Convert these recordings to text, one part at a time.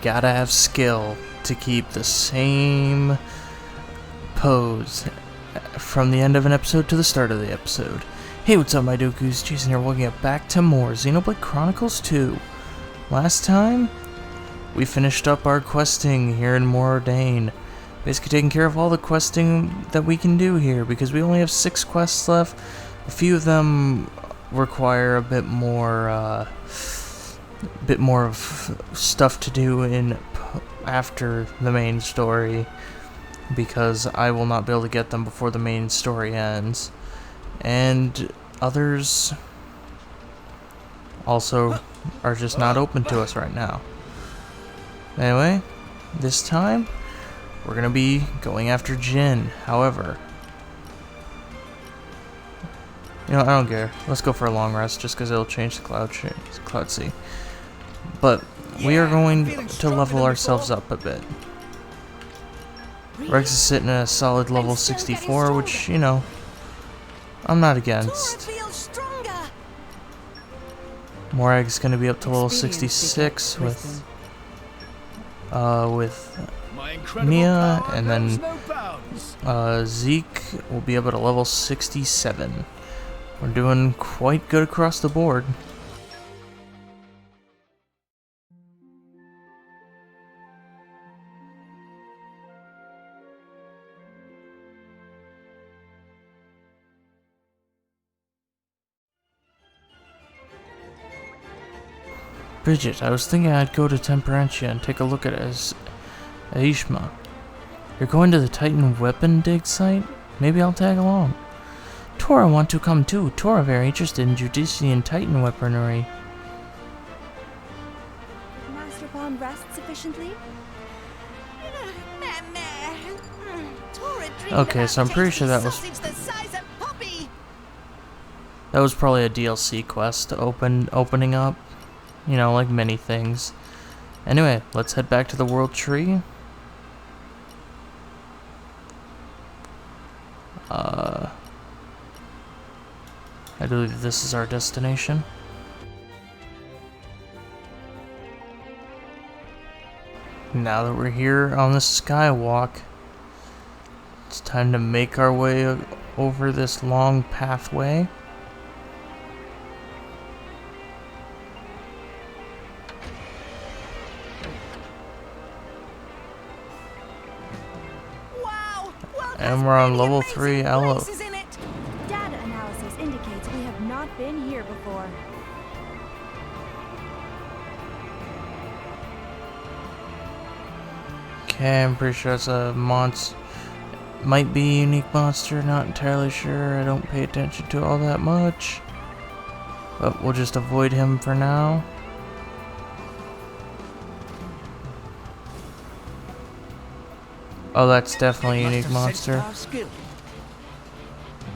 gotta have skill to keep the same pose from the end of an episode to the start of the episode. Hey, what's up, my Dokus? Jason here, welcome back to more Xenoblade Chronicles 2. Last time, we finished up our questing here in Moradane. Basically taking care of all the questing that we can do here, because we only have 6 quests left. A few of them require a bit more of stuff to do after the main story, because I will not be able to get them before the main story ends. And others also are just not open to us right now. Anyway, this time we're gonna be going after Jin. However, you know, I don't care. Let's go for a long rest, just because it'll change the cloud sea. But we are going to level ourselves up a bit. Rex is sitting at a solid level 64, which, you know, I'm not against. Morag's going to be up to level 66 with Nia, and then Zeke will be up at a level 67. We're doing quite good across the board. Bridget, I was thinking I'd go to Temperantia and take a look at Aishma. You're going to the Titan weapon dig site? Maybe I'll tag along. Tora want to come too. Tora very interested in Judician Titan weaponry. Did Master Bond rest sufficiently? Okay, so I'm pretty sure that was probably a DLC quest opening up. You know, like many things. Anyway, let's head back to the World Tree. I believe this is our destination. Now that we're here on the skywalk, it's time to make our way over this long pathway. Wow! And we're on level 3 Aloe. Data analysis indicates we have not been here before. Okay, I'm pretty sure it's a monster. Might be a unique monster, not entirely sure. I don't pay attention to all that much. But we'll just avoid him for now. Oh, that's definitely a unique monster.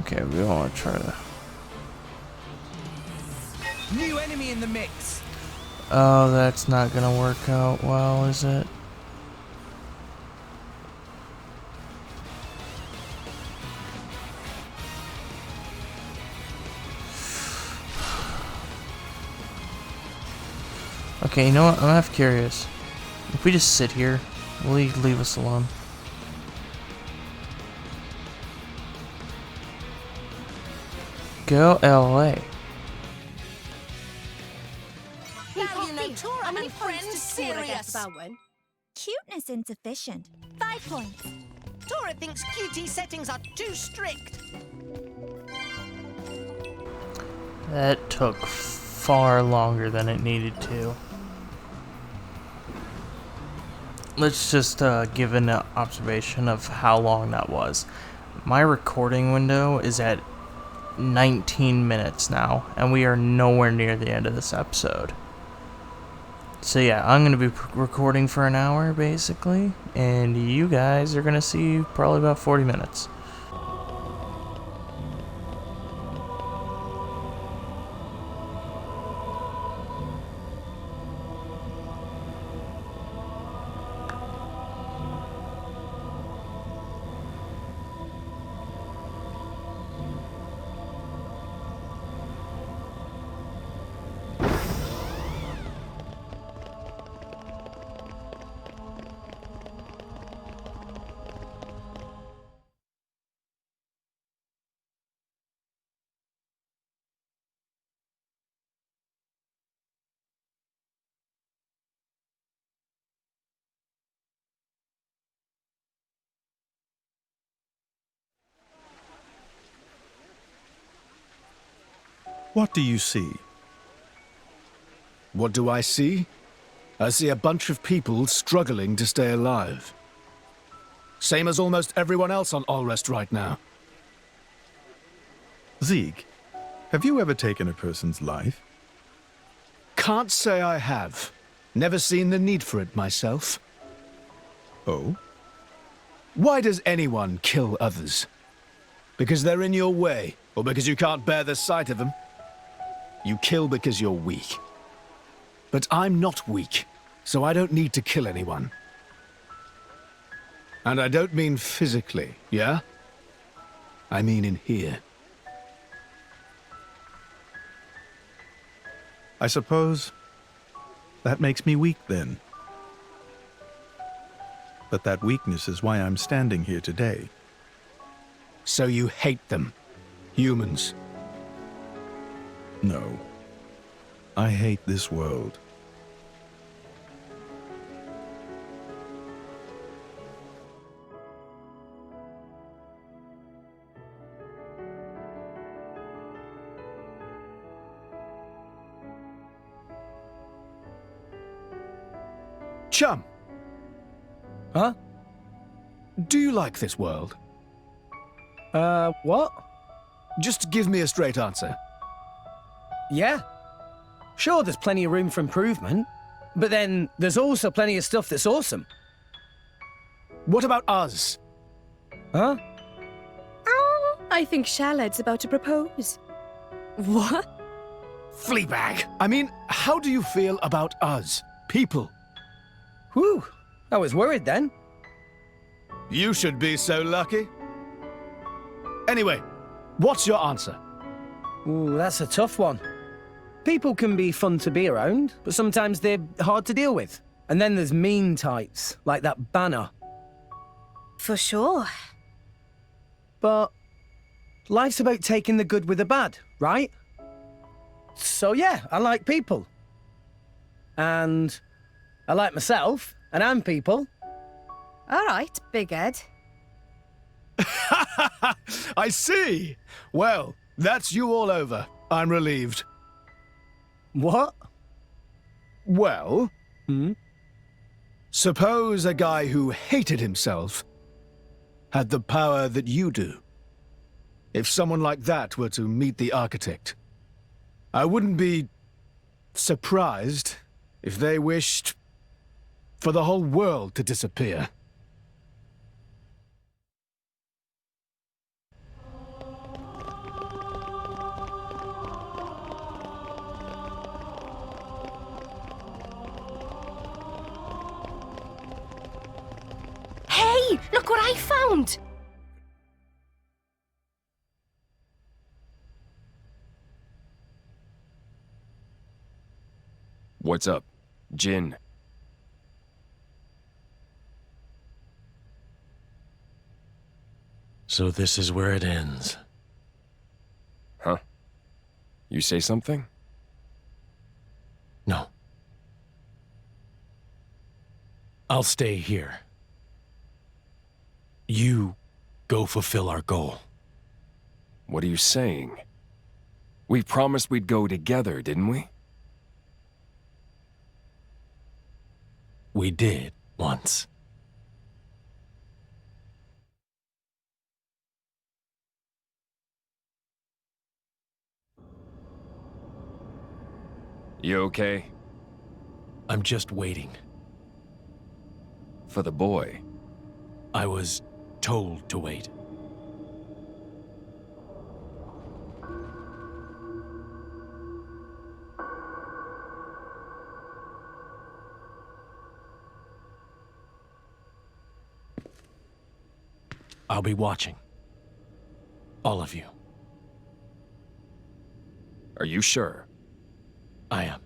Okay, we don't want to try to. New enemy in the mix. Oh, that's not gonna work out well, is it? Okay, you know what? I'm half curious. If we just sit here, will he leave us alone? Go LA. How many points to score, I guess, about one? Cuteness insufficient. 5 points. Tora thinks QT settings are too strict. That took far longer than it needed to. Let's just give an observation of how long that was. My recording window is at 19 minutes now, and we are nowhere near the end of this episode. So yeah, I'm going to be recording for an hour, basically, and you guys are going to see probably about 40 minutes. What do you see? What do I see? I see a bunch of people struggling to stay alive. Same as almost everyone else on Allrest right now. Zeke, have you ever taken a person's life? Can't say I have. Never seen the need for it myself. Oh? Why does anyone kill others? Because they're in your way, or because you can't bear the sight of them? You kill because you're weak. But I'm not weak, so I don't need to kill anyone. And I don't mean physically, yeah? I mean in here. I suppose that makes me weak then. But that weakness is why I'm standing here today. So you hate them, humans? No. I hate this world. Chum, Huh? do you like this world? What? Just give me a straight answer. Yeah. Sure, there's plenty of room for improvement, but then there's also plenty of stuff that's awesome. What about us? Huh? I think Charlotte's about to propose. What? Fleabag! I mean, how do you feel about us, people? Whew. I was worried then. You should be so lucky. Anyway, what's your answer? Ooh, that's a tough one. People can be fun to be around, but sometimes they're hard to deal with. And then there's mean types, like that Banner. For sure. But life's about taking the good with the bad, right? So yeah, I like people. And I like myself, and I'm people. All right, Big Ed. I see! Well, that's you all over. I'm relieved. What? Well, Hmm? suppose a guy who hated himself had the power that you do. If someone like that were to meet the architect, I wouldn't be surprised if they wished for the whole world to disappear. Hey, look what I found! What's up, Jin? So this is where it ends. Huh? You say something? No. I'll stay here. You go fulfill our goal. What are you saying? We promised we'd go together, didn't we? We did, once. You okay? I'm just waiting. For the boy. I was told to wait. I'll be watching. All of you. Are you sure? I am.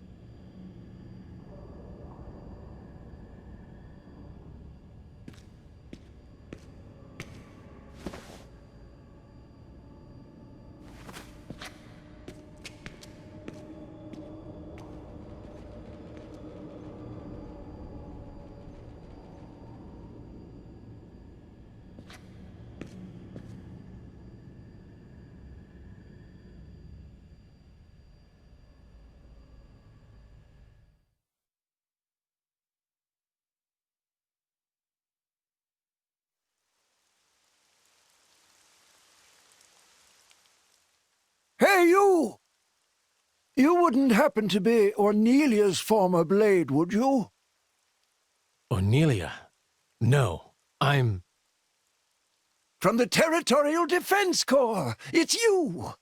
Hey, you! You wouldn't happen to be Ornelia's former blade, would you? Ornelia? No, I'm... From the Territorial Defense Corps! It's you!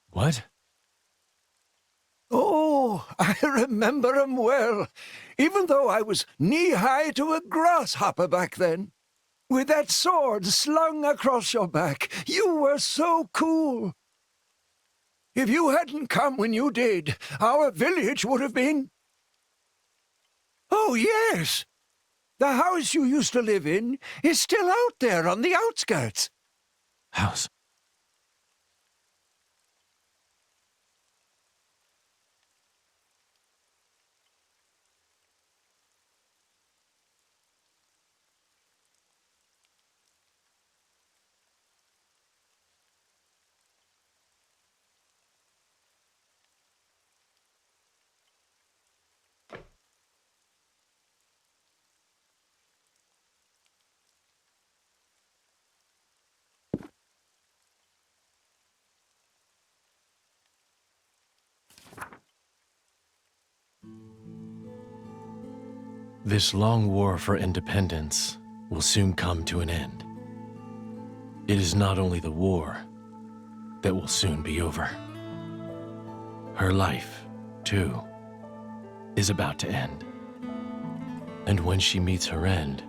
What? Oh, I remember 'em well, even though I was knee-high to a grasshopper back then. With that sword slung across your back, you were so cool. If you hadn't come when you did, our village would have been... Oh, yes! The house you used to live in is still out there on the outskirts. House? This long war for independence will soon come to an end. It is not only the war that will soon be over. Her life, too, is about to end. And when she meets her end,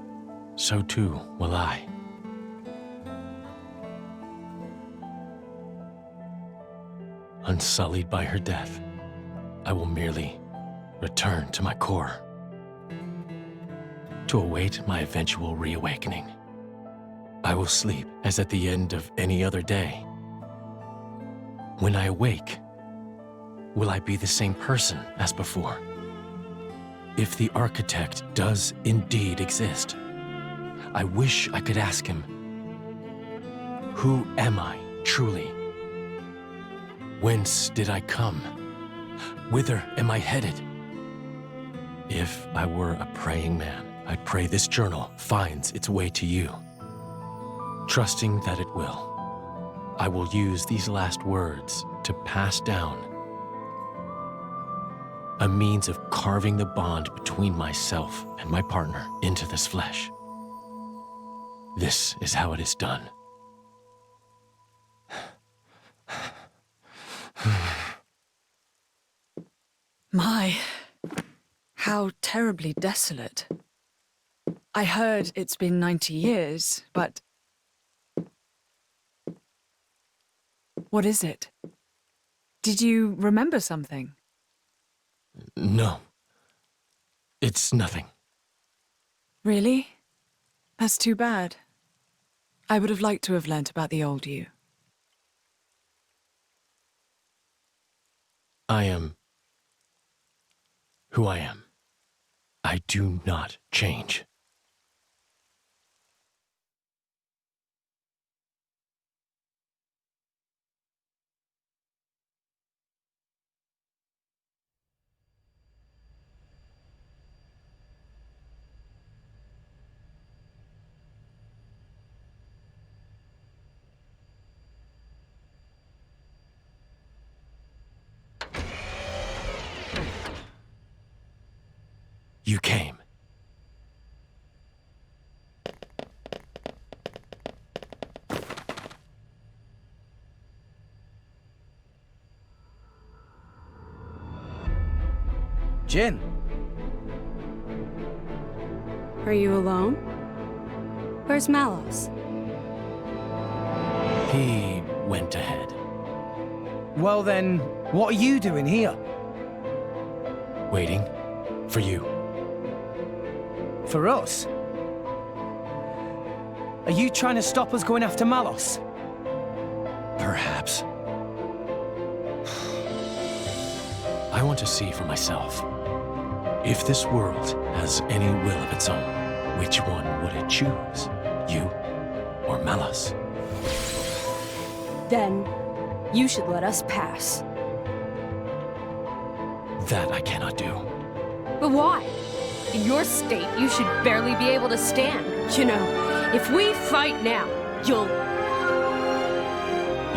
so too will I. Unsullied by her death, I will merely return to my core to await my eventual reawakening. I will sleep as at the end of any other day. When I awake, will I be the same person as before? If the architect does indeed exist, I wish I could ask him, who am I truly? Whence did I come? Whither am I headed? If I were a praying man, I'd pray this journal finds its way to you. Trusting that it will, I will use these last words to pass down a means of carving the bond between myself and my partner into this flesh. This is how it is done. My, how terribly desolate. I heard it's been 90 years, but... What is it? Did you remember something? No. It's nothing. Really? That's too bad. I would have liked to have learnt about the old you. I am who I am. I do not change. You came. Jin. Are you alone? Where's Malos? He went ahead. Well then, what are you doing here? Waiting for you. For us? Are you trying to stop us going after Malos? Perhaps. I want to see for myself. If this world has any will of its own, which one would it choose? You or Malos? Then, you should let us pass. That I cannot do. But why? In your state, you should barely be able to stand. You know, if we fight now, you'll...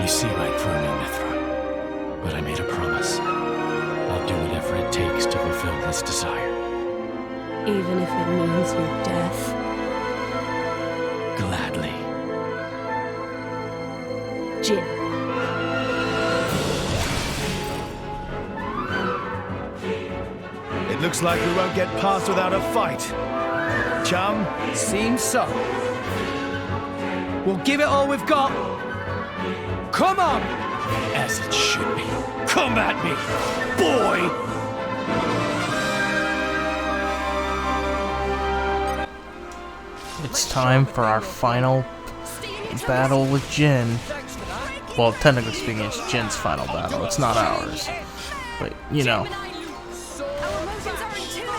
You see right through me, Mithra. But I made a promise. I'll do whatever it takes to fulfill this desire. Even if it means your death. Gladly. Jin. It looks like we won't get past without a fight. Chum? Seems so. We'll give it all we've got. Come on! As it should be. Come at me, boy! It's time for our final battle with Jin. Well, technically speaking, it's Jin's final battle. It's not ours. But, you know.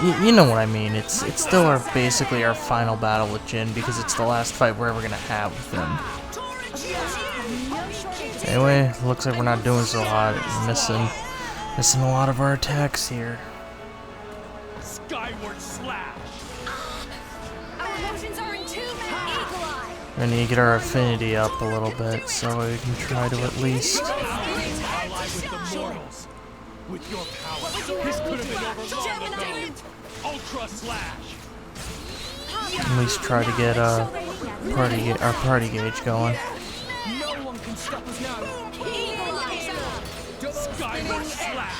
You know what I mean. It's still basically our final battle with Jin because it's the last fight we're ever going to have with him. Anyway, looks like we're not doing so hot. We're missing a lot of our attacks here. Skyward slash. Our emotions are in tune. Eagle Eye. We're gonna need to get our affinity up a little bit so we can try to at least With your power, this could have been over long ago. Ultra slash. at least try to get our party gauge going. No one can stop us now. Skyward slash.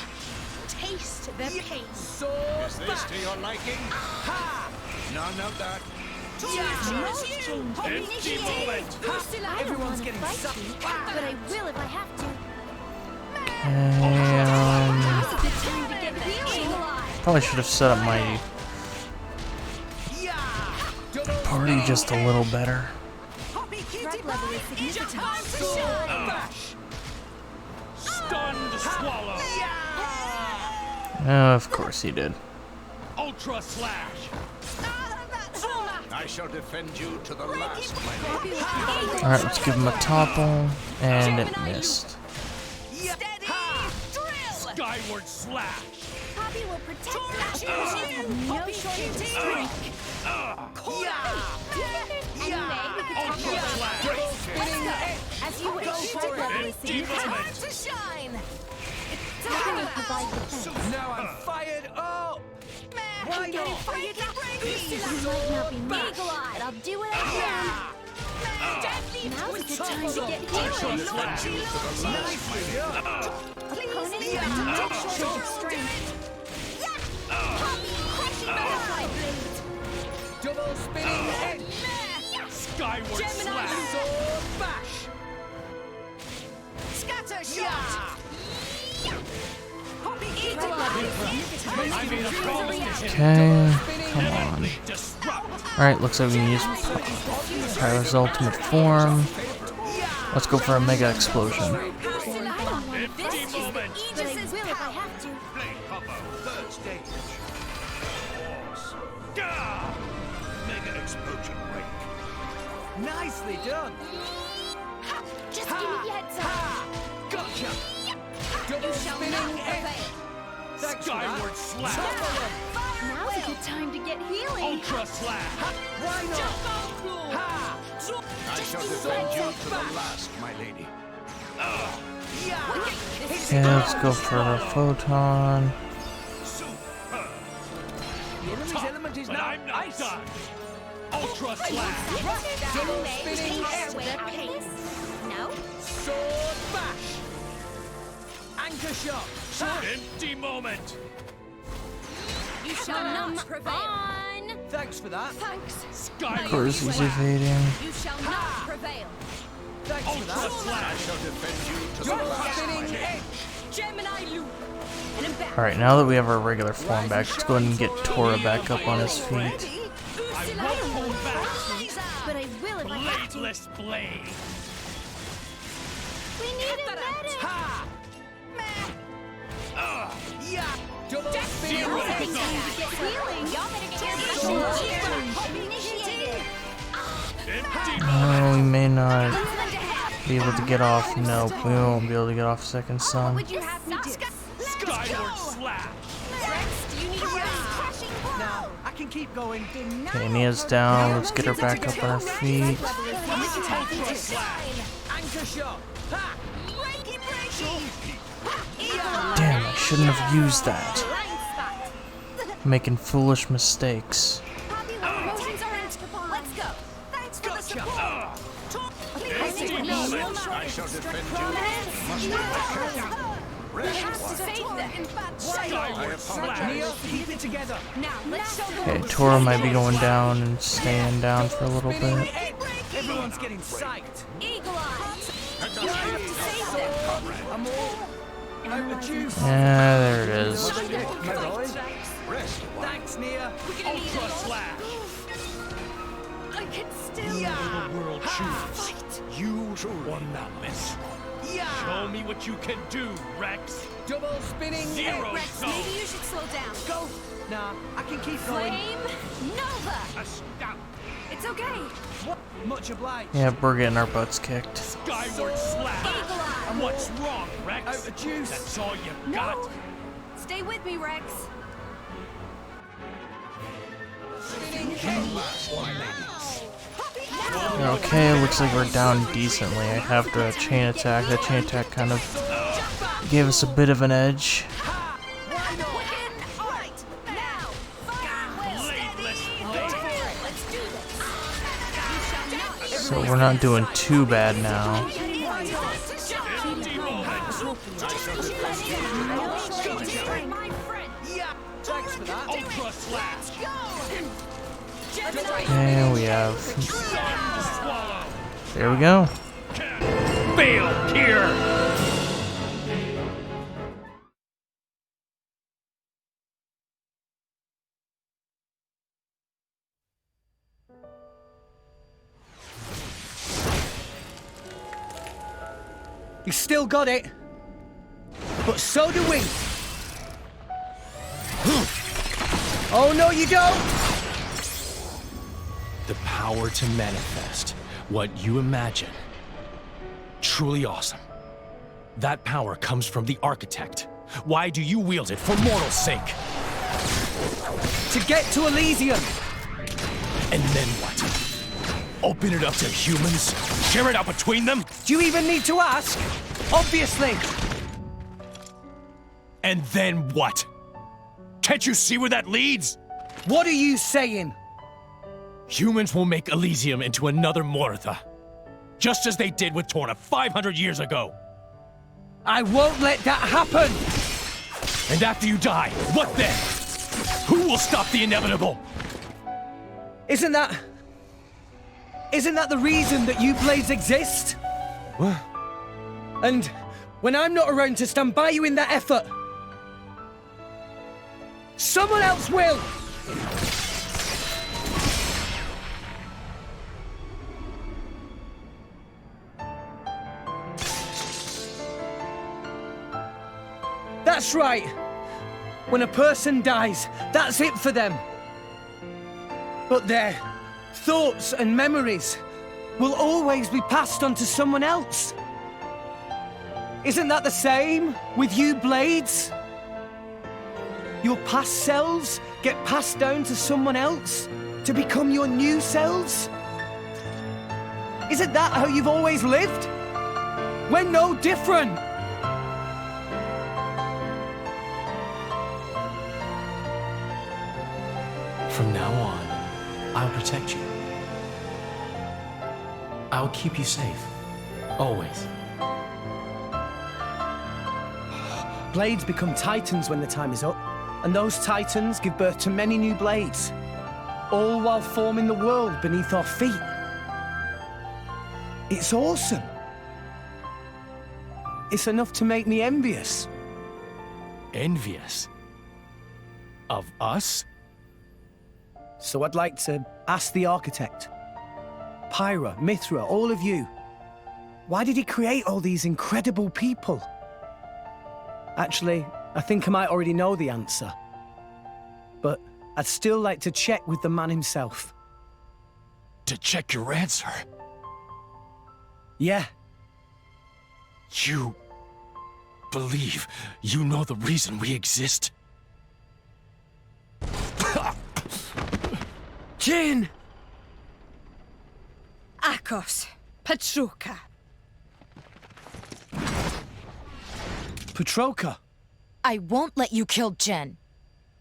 Taste the pain. Is this to your liking? Ha! None of that. Empty moment. Everyone's getting sucked. But I will if I have to. Probably should have set up my party just a little better. Threat level is significant. Stunned swallow. Oh, of course he did. Ultra slash. I shall defend you to the last, my lady. Alright, let's give him a topple, and it missed. Skyward slash. Poppy will protect us. No shortage of strength. Anyway, we could talk about as you wish. Threat level is significant. To shine. Something will provide defense. Now I'm fired up. Why not? That might not be much, but I'll do what I can. Now's a good time to get healing. Opponent is no shortage of strength. Butterfly blade. Double spinning head. Skyward slash. Sword bash. Scatter shot. Okay, come on. Alright, looks like we can use Pyro's ultimate form. Let's go for a mega explosion. But I will if I have to. Third stage. Mega explosion break. Nicely done. Just give me the heads up. Gotcha. Double spinning head. Skyward slash. Now's a good time to get healing. Ultra slash. Why not? I shall defend you to the last, my lady. Okay, let's go for a photon. The enemy's element is But now I'm not ice. done. Ultra slash. Double spinning head. No? Sword bash. Anchor shot. Empty moment. You shall not prevail. Thanks for that. Thanks. Of Skyward course he's evading. You shall not prevail. Thanks for Ultra that. I slash. shall defend you to the Double last, my spinning lady. head. Gemini loop. And I'm back. Alright, now that we have our regular form back, let's go ahead and get Tora back up on his feet. I won't hold back. But I will if I have to. Bladeless blade. We need a medic. Ha! Double spinning Zero head. Get healing. Y'all better get initiated. Empty Oh, moment. we may not be able to get off. Nope, we won't be able to get off Second Sun. Would you have me do? Skyward slash. Next, you need a rest. Now, I can keep going. Okay, Nia's down. Let's get her back up on her feet. Anchor Anchor shot. Ha! Breaky, breaky. Damn, I shouldn't have used that. Making foolish mistakes. Happy when promotions are asked upon. Let's go. Thanks for the support. I shall defend Neo, keep it together. Now, let's show them. Okay, Tora might be going down and staying down for a little bit. Everyone's getting psyched. Eagle Eye. You have to save them. I'm all out of juice. Yeah, there it is. Thanks, Nia. Ultra slash. I can still. The world choose. You won that miss. Show me what you can do, Rex. Double spinning. Zero Rex, stone. maybe you should slow down. Go. Nah, I can keep going. Flame Nova. Astound. It's okay. What? Much obliged. Yeah, we're getting our butts kicked. Skyward slash. Eagle Eye. What's wrong, Rex? Out of juice. That's all you No. got. Stay with me, Rex. Okay, looks like we're down decently. I have to chain attack. That chain attack kind of gave us a bit of an edge. So we're not doing too bad now. Ultra slash. And we have... There we go. Fail here. You still got it. But so do we. Oh, no, you don't. The power to manifest what you imagine. Truly awesome. That power comes from the architect. Why do you wield it for mortal's sake? To get to Elysium. And then what? Open it up to humans? Share it out between them? Do you even need to ask? Obviously. And then what? Can't you see where that leads? What are you saying? Humans will make Elysium into another Mortha. Just as they did with Torna 500 years ago. I won't let that happen! And after you die, what then? Who will stop the inevitable? Isn't that the reason that you blades exist? What? And when I'm not around to stand by you in that effort, someone else will! That's right. When a person dies, that's it for them. But their thoughts and memories will always be passed on to someone else. Isn't that the same with you blades? Your past selves get passed down to someone else to become your new selves? Isn't that how you've always lived? We're no different. From now on, I'll protect you. I'll keep you safe. Always. Blades become titans when the time is up, and those titans give birth to many new blades, all while forming the world beneath our feet. It's awesome. It's enough to make me envious. Envious? Of us? So I'd like to ask the architect, Pyra, Mithra, all of you, why did he create all these incredible people? Actually, I think I might already know the answer. But I'd still like to check with the man himself. To check your answer? Yeah. You believe you know the reason we exist? Jin! Akos, Petruka. Petroka. I won't let you kill Jen.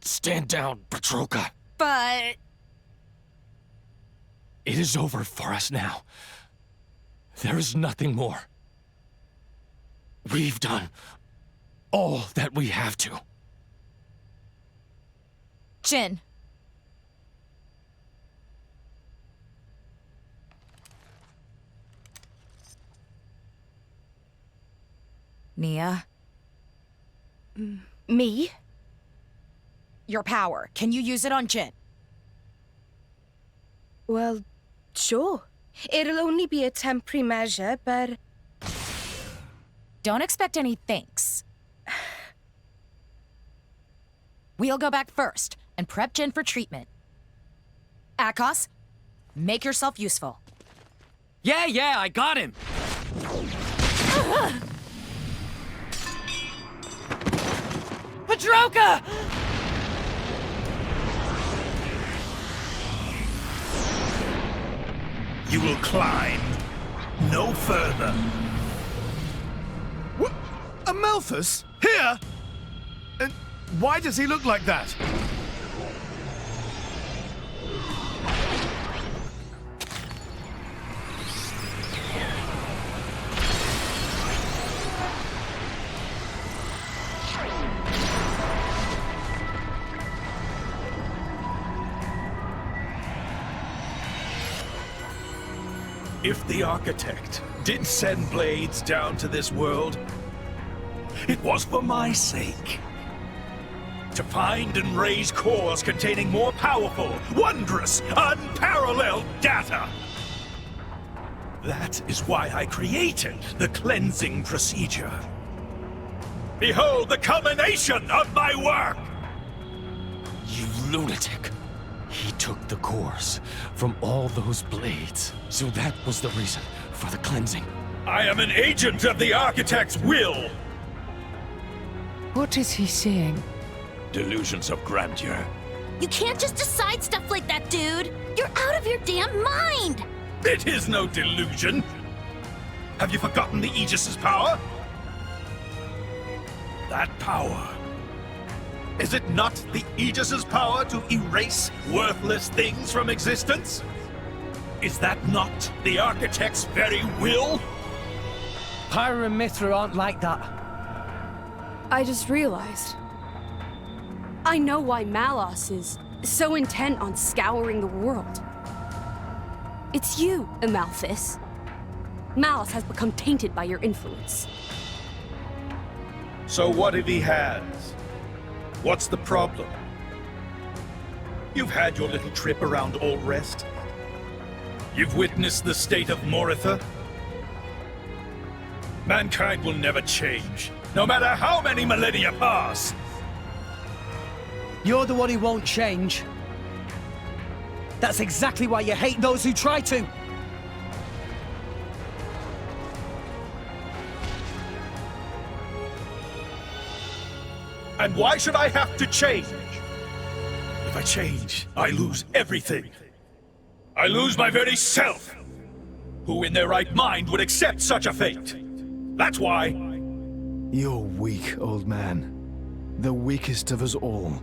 Stand down, Petroka. But... It is over for us now. There is nothing more. We've done all that we have to. Jin. Nia? Me? Your power. Can you use it on Jin? Well, sure. It'll only be a temporary measure, but... Don't expect any thanks. We'll go back first and prep Jin for treatment. Akos, make yourself useful. Yeah, I got him! Petroka! You will climb no further. What? Amalthus? Here? And why does he look like that? If the Architect did send blades down to this world, it was for my sake. To find and raise cores containing more powerful, wondrous, unparalleled data. That is why I created the cleansing procedure. Behold the culmination of my work! You lunatic. He took the cores from all those blades. So that was the reason for the cleansing. I am an agent of the Architect's will! What is he seeing? Delusions of grandeur. You can't just decide stuff like that, dude! You're out of your damn mind! It is no delusion! Have you forgotten the Aegis's power? That power. Is it not the Aegis's power to erase worthless things from existence? Is that not the Architect's very will? Pyra and Mithra aren't like that. I just realized. I know why Malos is so intent on scouring the world. It's you, Amalthus. Malos has become tainted by your influence. So what if he has? What's the problem? You've had your little trip around Old Rest. You've witnessed the state of Moritha. Mankind will never change, no matter how many millennia pass. You're the one who won't change. That's exactly why you hate those who try to. And why should I have to change? If I change, I lose everything. I lose my very self. Who in their right mind would accept such a fate? That's why. You're weak, old man. The weakest of us all.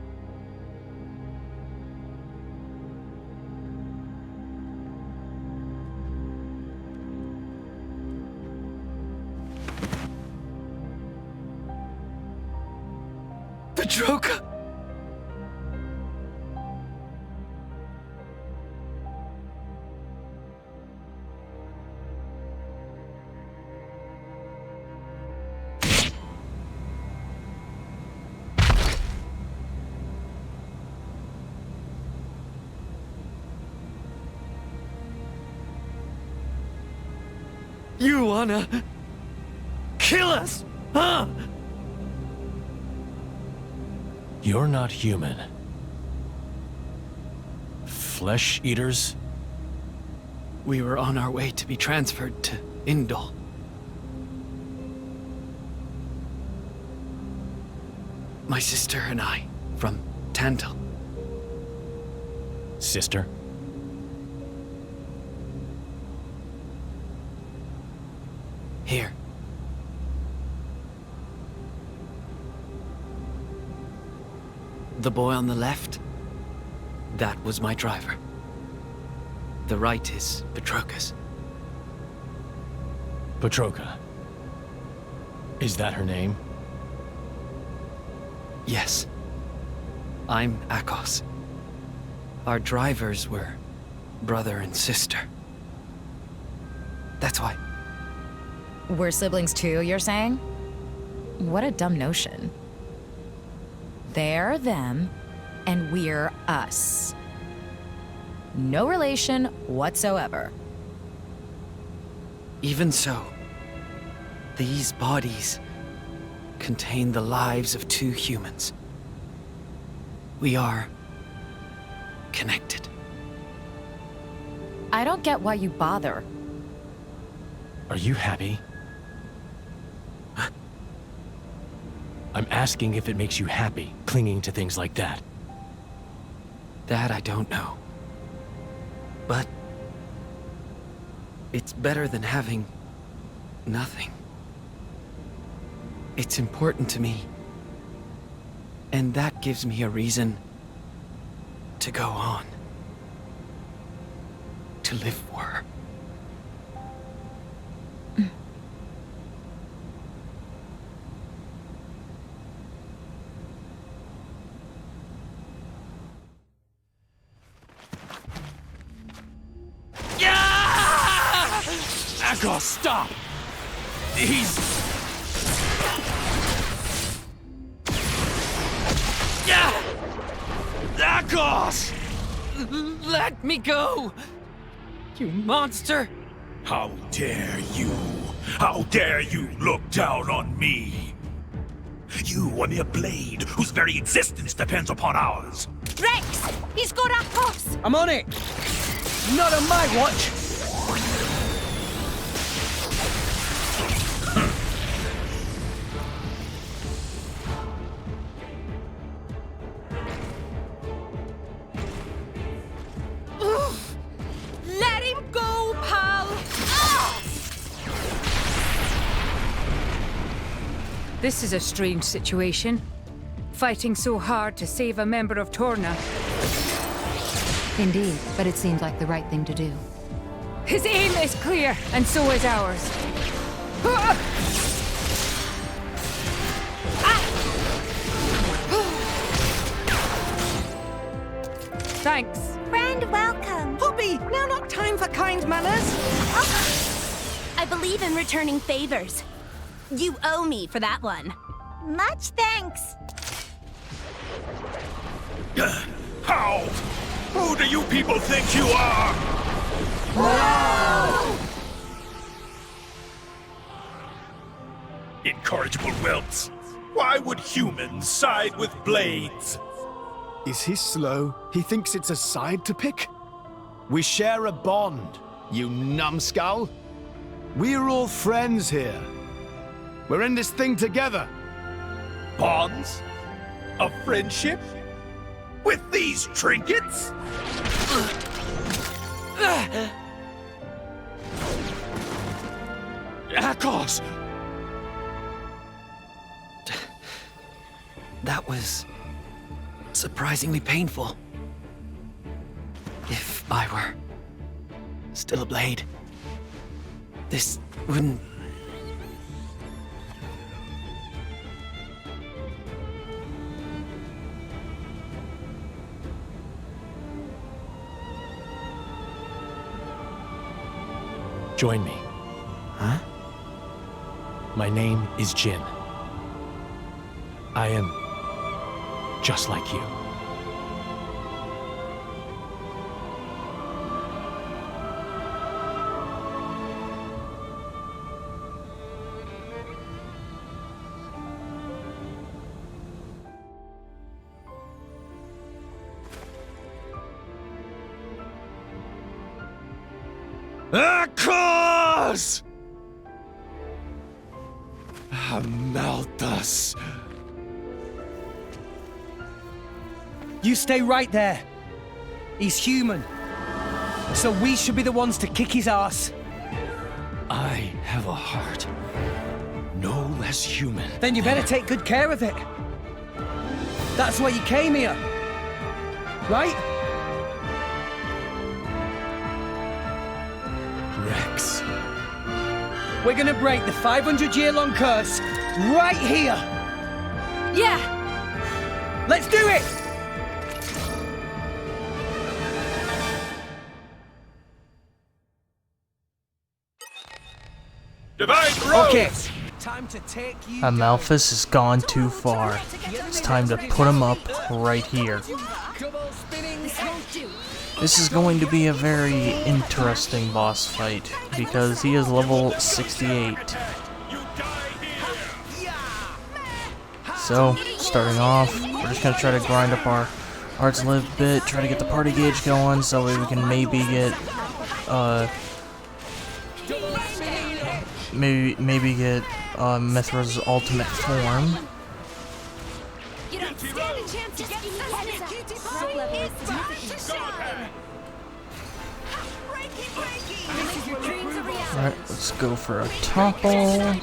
Petroka! You wanna kill us, huh? You're not human. Flesh eaters? We were on our way to be transferred to Indol. My sister and I, from Tantal. Sister? Here. The boy on the left, that was my driver. The right is Petroka's. Petroka. Is that her name? Yes. I'm Akos. Our drivers were brother and sister. That's why. We're siblings too, you're saying? What a dumb notion. They're them, and we're us. No relation whatsoever. Even so, these bodies contain the lives of two humans. We are connected. I don't get why you bother. Are you happy? I'm asking if it makes you happy, clinging to things like that. That I don't know. But it's better than having nothing. It's important to me. And that gives me a reason to go on. To live for her. Akos, stop! He's... Akos! Let me go! You monster! How dare you? How dare you look down on me? You are mere blade whose very existence depends upon ours. Rex! He's got Akos! I'm on it! Not on my watch! Let him go, pal! Ah! This is a strange situation. Fighting so hard to save a member of Torna. Indeed, but it seemed like the right thing to do. His aim is clear, and so is ours. Thanks. Friend, welcome. Hobby, now not time for kind manners. I believe in returning favors. You owe me for that one. Much thanks. How? Who do you people think you are? Whoa! Incorrigible whelps. Why would humans side with blades? Is he slow? He thinks it's a side to pick? We share a bond, you numbskull. We're all friends here. We're in this thing together. Bonds? Of friendship? With these trinkets? Akos! That was surprisingly painful. If I were still a blade, this wouldn't... Join me. Huh? My name is Jin. I am just like you. Akos! Malthus. You stay right there. He's human. So we should be the ones to kick his ass. I have a heart. No less human. Then you better take good care of it. That's why you came here. Right? Rex. We're gonna break the 500-year-long curse right here. Yeah. Let's do it! Okay. Time to take you Amalphus has gone too far. It's time to put him up right here. This is going to be a very interesting boss fight because he is level 68. So, starting off, we're just going to try to grind up our hearts a little bit, try to get the party gauge going so we can maybe get, maybe get Mithra's ultimate form. You don't stand a chance to get this level is significant. Alright, let's go for a topple.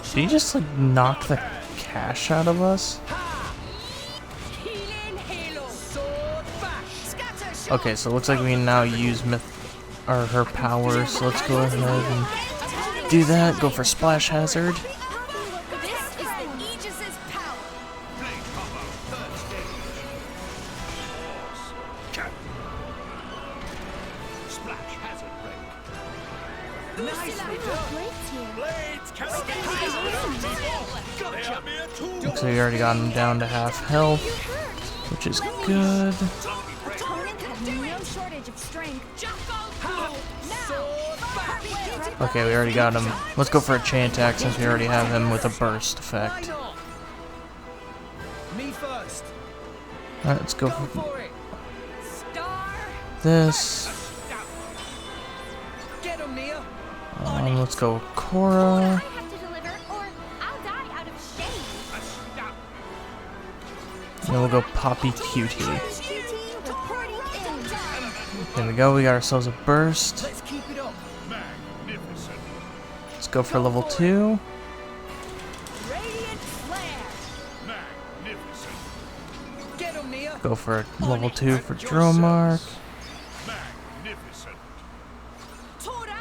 Did he just like knock the cash out of us? Okay, so it looks like we can now use her powers, so let's go ahead and do that. Go for Splash Hazard. So we already got him down to half health, which is good. Okay, we already got him. Let's go for a chain attack since we already have him with a burst effect. Alright, let's go for this. Let's go Korra. Then we'll go Poppy Cutie. There we go, we got ourselves a burst. Let's go for level 2. Go for level 2 for Dromark.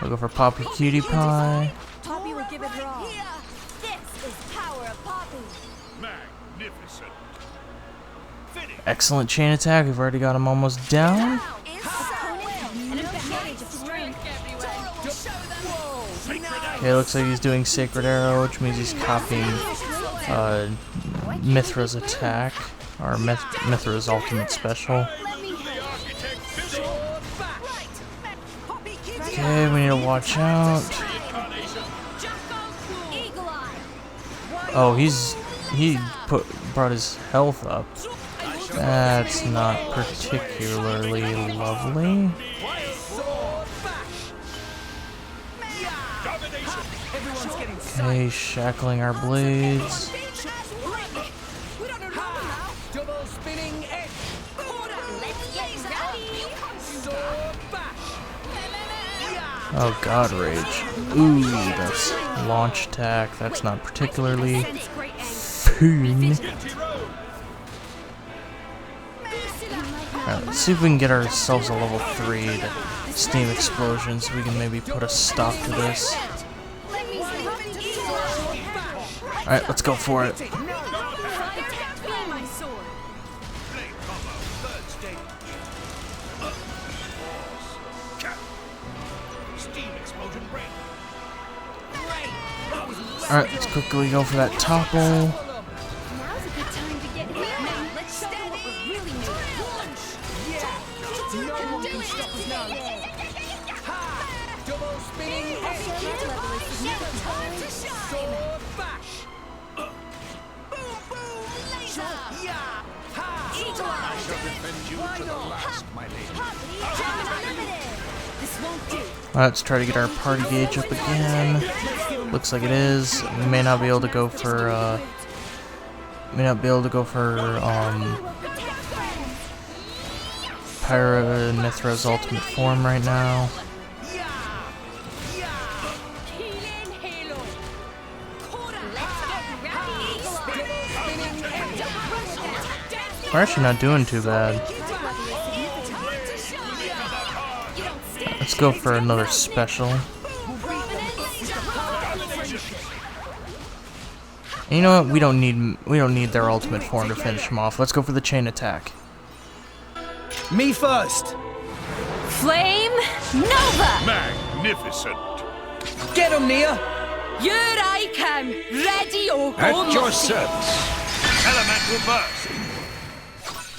We'll go for Poppy Cutie Pie. Poppy will give it her all. This is power of Poppy. Excellent chain attack. We've already got him almost down. Okay, looks like he's doing Sacred Arrow, which means he's copying Mithra's attack, or Mithra's ultimate special. Okay, we need to watch out. Oh, he brought his health up. That's not particularly lovely. Okay, shackling our blades. Oh god, rage. Ooh, that's launch attack. That's not particularly fun. Alright, let's see if we can get ourselves a level 3 to Steam Explosion so we can maybe put a stop to this. Alright, let's go for it. Alright, let's quickly go for that topple. Now's a good time to get hit. Now let's show what we're really made of. No one can stop us now. Double spinning Level is significant. Time to shine. Boom boom laser. Eagle Eye. I shall defend you to the last, my lady. Poppy, Unlimited. This won't do. Let's try to get our party gauge up again. Looks like it is. We may not be able to go for Pyra and Mithra's ultimate form right now. We're actually not doing too bad. Let's go for another special. And you know what? We don't need their ultimate form to finish them off. Let's go for the chain attack. Me first. Flame Nova! Magnificent. Get him, Nia. Here I come, ready or go. At your service. Elemental burst.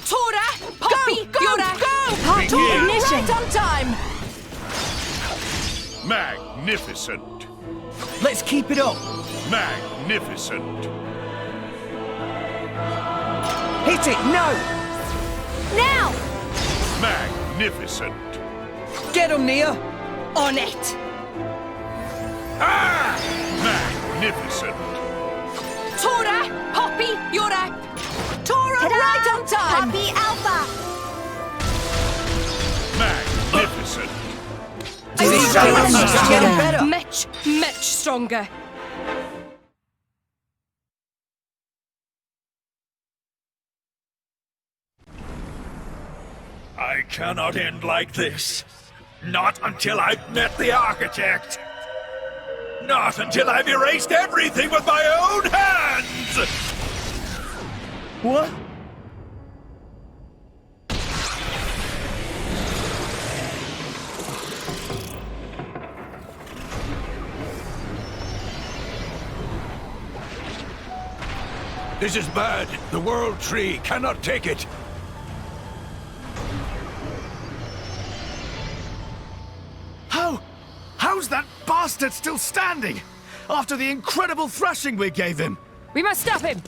Tora, Poppy, Go, Yura, go! Hot Begin. ignition. Right on time. Magnificent. Let's keep it up. Magnificent. Hit it, no! Now! Magnificent. Get him, Nia. On it. Ah! Magnificent. Tora, Poppy, Yura. Tora, Ta-da! right on time. Poppy Alpha. Magnificent. Getting better. Much stronger. I cannot end like this. Not until I've met the architect. Not until I've erased everything with my own hands! What? This is bad. The World Tree cannot take it. How's that bastard still standing? After the incredible thrashing we gave him? We must stop him!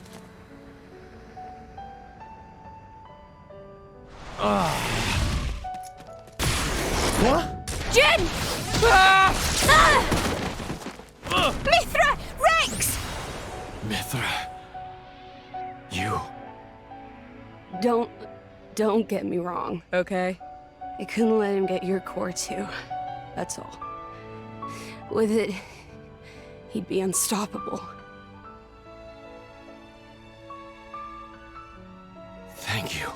What? Jin! Mithra! Rex! Mithra. You. Don't get me wrong, okay? I couldn't let him get your core too. That's all. With it, he'd be unstoppable. Thank you.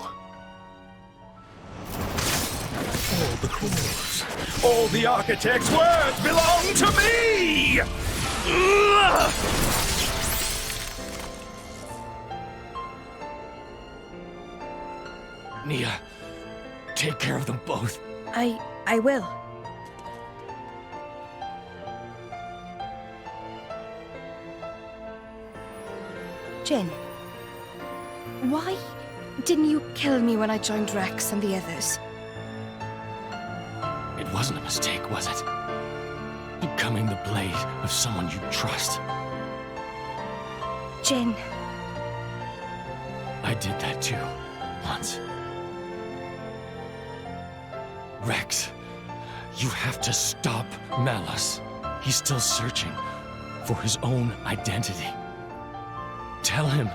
All the cores, all the architect's words belong to me! Nia, take care of them both. I will. Jin, why didn't you kill me when I joined Rex and the others? It wasn't a mistake, was it? Becoming the blade of someone you trust. Jin. I did that too, once. Rex, you have to stop Malus. He's still searching for his own identity. Tell him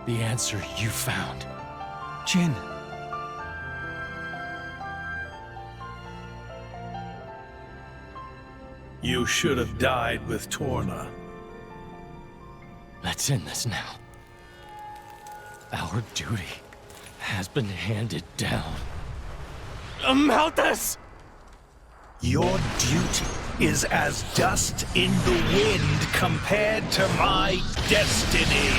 the answer you found. Jin. You should have died with Torna. Let's end this now. Our duty has been handed down. Malthus! Your duty is as dust in the wind compared to my destiny.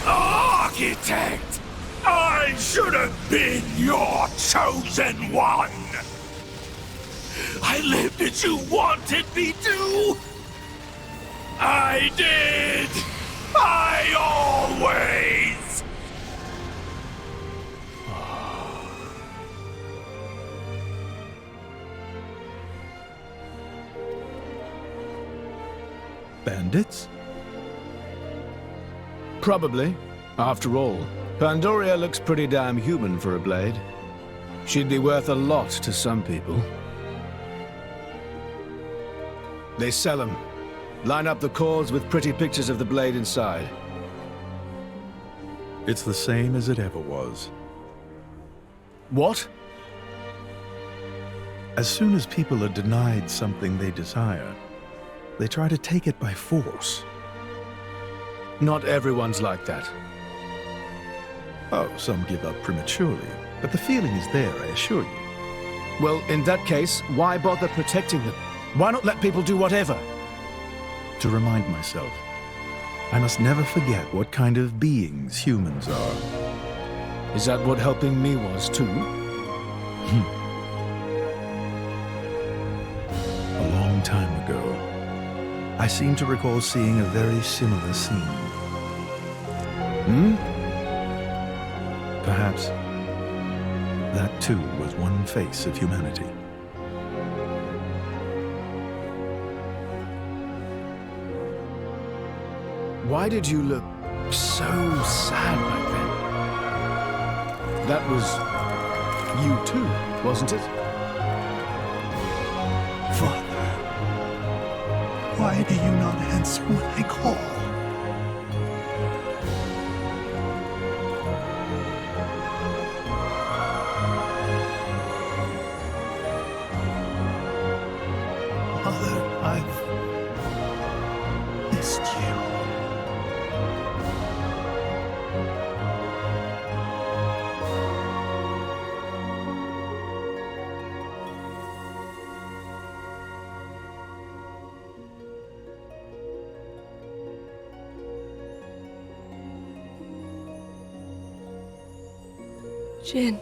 Architect! I should have been your chosen one! I lived as you wanted me to! I did! I always! Bandits? Probably. After all, Pandoria looks pretty damn human for a blade. She'd be worth a lot to some people. They sell them. Line up the cores with pretty pictures of the blade inside. It's the same as it ever was. What? As soon as people are denied something they desire, they try to take it by force. Not everyone's like that. Oh, some give up prematurely, but the feeling is there, I assure you. Well, in that case, why bother protecting them? Why not let people do whatever? To remind myself, I must never forget what kind of beings humans are. Is that what helping me was, too? A long time ago, I seem to recall seeing a very similar scene. Perhaps that too was one face of humanity. Why did you look so sad back then? That was you too, wasn't it? Father, why do you not answer when I call? Mother, I've missed you. Jin.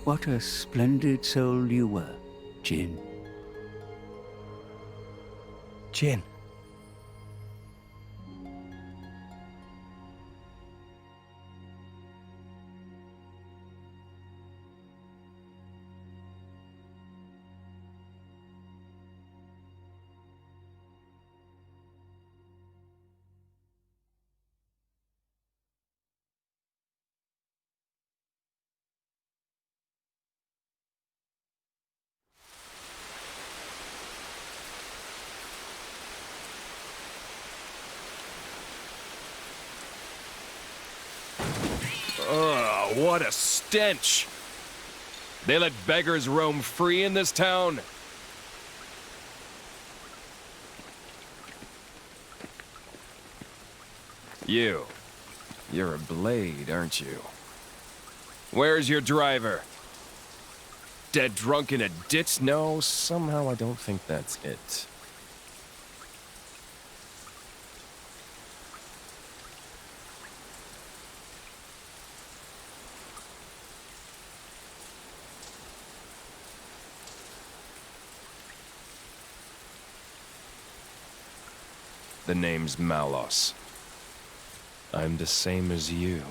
What a splendid soul you were, Jin. Jin. Ugh, what a stench! They let beggars roam free in this town? You're a blade, aren't you? Where's your driver? Dead drunk in a ditch? No, somehow I don't think that's it. The name's Malos. I'm the same as you.